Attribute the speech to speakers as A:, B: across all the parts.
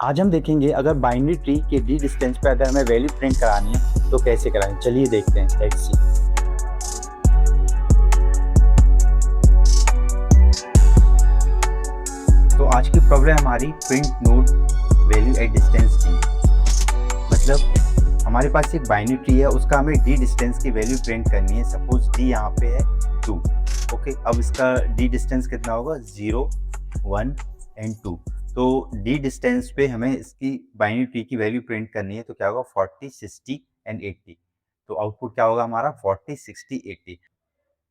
A: आज हम देखेंगे अगर बाइनरी ट्री के डी डिस्टेंस पे अगर हमें वैल्यू प्रिंट करानी है तो कैसे कराएं। चलिए देखते हैं। Let's see. तो आज की प्रॉब्लम हमारी print node value at distance D. मतलब हमारे पास एक बाइनरी ट्री है, उसका हमें डी डिस्टेंस की वैल्यू प्रिंट करनी है। सपोज डी यहाँ पे है 2। ओके, अब इसका डी डिस्टेंस कितना होगा? 0, 1 एंड 2। तो डी डिस्टेंस पे हमें इसकी बाइनरी ट्री की वैल्यू प्रिंट करनी है, तो क्या होगा? 40, 60 एंड 80। तो आउटपुट क्या होगा हमारा? 40, 60, 80।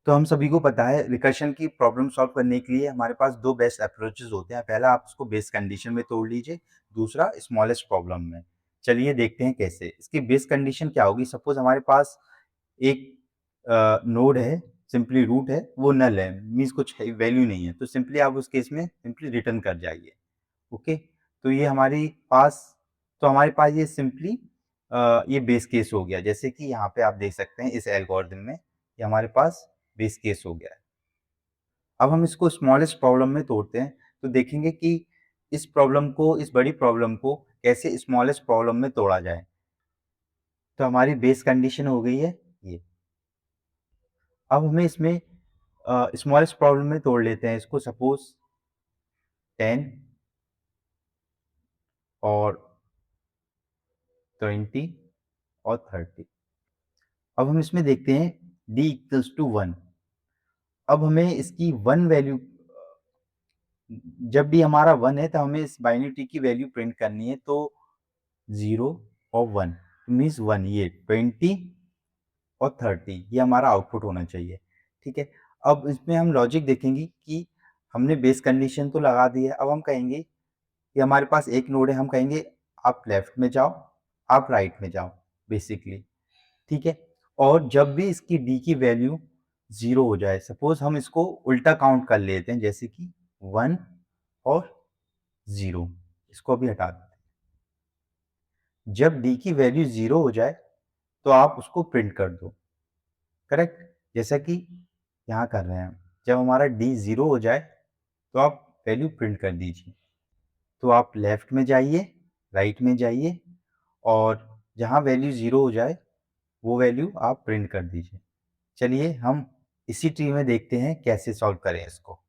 A: तो हम सभी को पता है रिकर्शन की प्रॉब्लम सॉल्व करने के लिए हमारे पास दो बेस्ट अप्रोचेस होते हैं। पहला, आप उसको बेस कंडीशन में तोड़ लीजिए, दूसरा स्मॉलेस्ट प्रॉब्लम में। चलिए देखते हैं कैसे। इसकी बेस कंडीशन क्या होगी? सपोज हमारे पास एक नोड है, सिंपली रूट है, वो नल है, मीन्स कुछ वैल्यू नहीं है, तो सिंपली आप उस केस में सिंपली रिटर्न कर जाइए। ओके, तो ये हमारे पास ये सिंपली ये बेस केस हो गया। जैसे कि यहाँ पे आप देख सकते हैं इस एल्गोरिथम में ये हमारे पास बेस केस हो गया है। अब हम इसको स्मॉलेस्ट प्रॉब्लम में तोड़ते हैं, तो देखेंगे कि इस बड़ी प्रॉब्लम को कैसे स्मॉलेस्ट प्रॉब्लम में तोड़ा जाए। तो हमारी बेस कंडीशन हो गई है ये। अब हमें इसमें स्मॉलेस्ट प्रॉब्लम में तोड़ लेते हैं इसको। सपोज 10 और 20 और 30। अब हम इसमें देखते हैं d इक्वल्स टू 1। अब हमें इसकी 1 वैल्यू, जब भी हमारा 1 है तो हमें इस बाइनरी ट्री की वैल्यू प्रिंट करनी है। तो 0 और 1 मीन्स 1, ये 20 और 30 ये हमारा आउटपुट होना चाहिए। ठीक है, अब इसमें हम लॉजिक देखेंगे कि हमने बेस कंडीशन तो लगा दी है। अब हम कहेंगे कि हमारे पास एक नोड है, हम कहेंगे आप लेफ्ट में जाओ, आप राइट में जाओ बेसिकली। ठीक है, और जब भी इसकी डी की वैल्यू 0 हो जाए, सपोज हम इसको उल्टा काउंट कर लेते हैं, जैसे कि 1 और 0, इसको भी हटा देते हैं। जब डी की वैल्यू 0 हो जाए तो आप उसको प्रिंट कर दो। करेक्ट, जैसा कि यहाँ कर रहे हैं। जब हमारा डी 0 हो जाए तो आप वैल्यू प्रिंट कर दीजिए। तो आप लेफ्ट में जाइए, राइट में जाइए, और जहाँ वैल्यू 0 हो जाए वो वैल्यू आप प्रिंट कर दीजिए। चलिए हम इसी ट्री में देखते हैं कैसे सॉल्व करें इसको।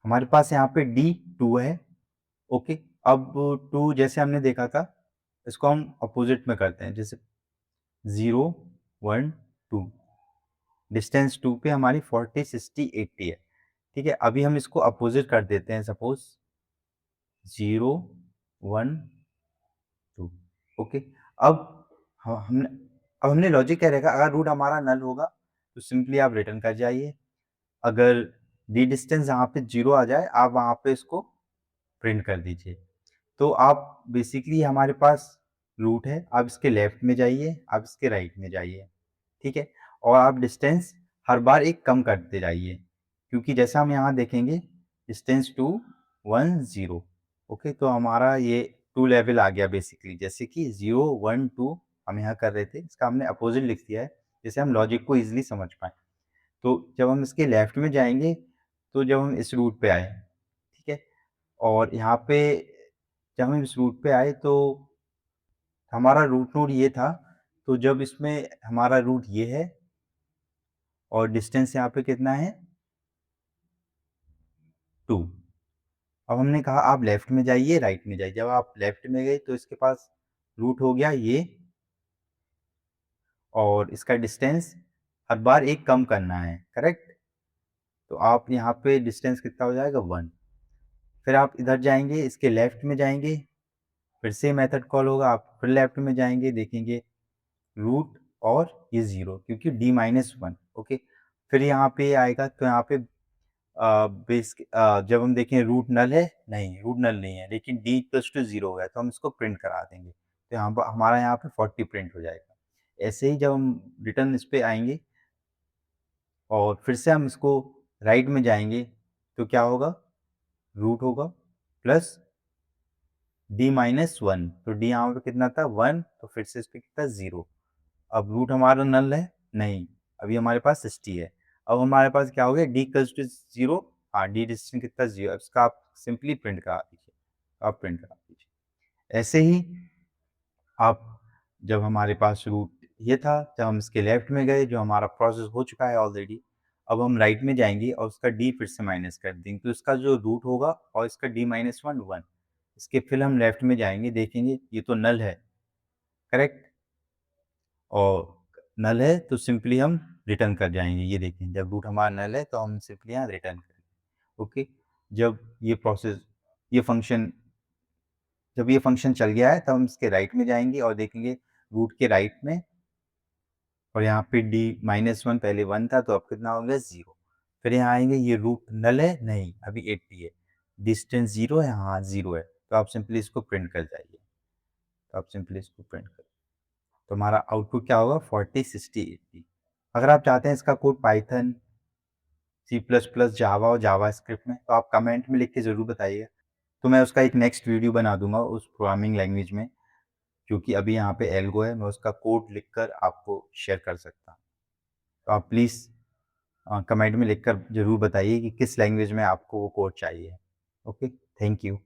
A: हमारे पास यहाँ पे डी 2 है। ओके, अब 2 जैसे हमने देखा था, इसको हम अपोजिट में करते हैं। जैसे 0, 1, 2, डिस्टेंस 2 पे हमारी 40, 60, 80 है। ठीक है, अभी हम इसको अपोजिट कर देते हैं। सपोज 0, 1, 2। ओके, अब हमने लॉजिक क्या रहेगा? अगर रूट हमारा नल होगा तो सिंपली आप रिटर्न कर जाइए। अगर डी डिस्टेंस यहाँ पे 0 आ जाए, आप वहाँ पे इसको प्रिंट कर दीजिए। तो आप बेसिकली, हमारे पास रूट है, आप इसके लेफ्ट में जाइए, आप इसके राइट में जाइए। ठीक है, और आप डिस्टेंस हर बार एक कम करते जाइए, क्योंकि जैसा हम यहाँ देखेंगे डिस्टेंस 2, 1, 0। ओके, तो हमारा ये 2 लेवल आ गया बेसिकली। जैसे कि 0, 1, 2 हम यहाँ कर रहे थे, इसका हमने अपोजिट लिख दिया है, जैसे हम लॉजिक को ईजिली समझ पाए। तो जब हम इसके लेफ्ट में जाएंगे, तो जब हम इस रूट पे आए, ठीक है, और यहाँ पे जब हम इस रूट पे आए तो हमारा रूट नोड ये था। तो जब इसमें हमारा रूट ये है और डिस्टेंस यहाँ पे कितना है? 2। अब हमने कहा आप लेफ्ट में जाइए, राइट में जाइए। जब आप लेफ्ट में गए तो इसके पास रूट हो गया ये, और इसका डिस्टेंस हर बार एक कम करना है। करेक्ट, तो आप यहाँ पे डिस्टेंस कितना हो जाएगा? 1। फिर आप इधर जाएंगे, इसके लेफ्ट में जाएंगे, फिर से मेथड कॉल होगा, आप फिर लेफ्ट में जाएंगे, देखेंगे रूट और ये 0, क्योंकि d-1। ओके, फिर यहाँ पे आएगा तो यहाँ पे जब हम देखें रूट नल है, नहीं रूट नल नहीं है, लेकिन d इक्वल्स टू 0 है, तो हम इसको प्रिंट करा देंगे। तो यहाँ पर हमारा यहाँ पे 40 प्रिंट हो जाएगा। ऐसे ही जब हम रिटर्न इस पे आएंगे और फिर से हम इसको राइट में जाएंगे, तो क्या होगा? रूट होगा प्लस d-1। तो d यहाँ पे कितना था? 1। तो फिर से इस पे कितना? 0। अब रूट हमारा नल है नहीं, अभी हमारे पास 60 है। अब हमारे पास क्या हो गया? D equals to 0। हाँ, डी डिस्टेंस कितना? 0। इसका आप सिंपली प्रिंट करा दीजिए, आप प्रिंट करा दीजिए। ऐसे ही आप जब हमारे पास रूट ये था, जब हम इसके लेफ्ट में गए, जो हमारा प्रोसेस हो चुका है ऑलरेडी, अब हम राइट में जाएंगे और उसका डी फिर से माइनस कर देंगे, तो इसका जो रूट होगा और इसका डी माइनस वन वन। इसके फिर हम लेफ्ट में जाएंगे, देखेंगे ये तो नल है, करेक्ट, और नल है तो सिंपली हम रिटर्न कर जाएंगे। ये देखें, जब रूट हमारा नल है तो हम सिंपली यहाँ रिटर्न करेंगे। ओके, जब ये प्रोसेस ये फंक्शन जब ये फंक्शन चल गया है तब हम इसके राइट में जाएंगे और देखेंगे रूट के राइट में, और यहाँ पे डी माइनस वन पहले वन था तो अब कितना हो गया, जीरो। फिर यहाँ आएंगे, ये रूट नल है, नहीं अभी 80 है, डिस्टेंस जीरो है, हाँ जीरो है, तो आप सिंपली इसको प्रिंट कर जाइए। तो आप सिंपली इसको प्रिंट कर, तो हमारा आउटपुट क्या होगा, 40 60 80। अगर आप चाहते हैं इसका code Python, C plus plus, Java और जावा स्क्रिप्ट में, तो आप कमेंट में लिख के ज़रूर बताइएगा, तो मैं उसका एक नेक्स्ट वीडियो बना दूंगा उस प्रोग्रामिंग लैंग्वेज में, क्योंकि अभी यहाँ पे एल्गो है, मैं उसका कोड लिखकर आपको शेयर कर सकता हूँ। तो आप प्लीज़ कमेंट में लिखकर ज़रूर बताइए कि किस लैंग्वेज में आपको वो कोड चाहिए। Okay, thank you.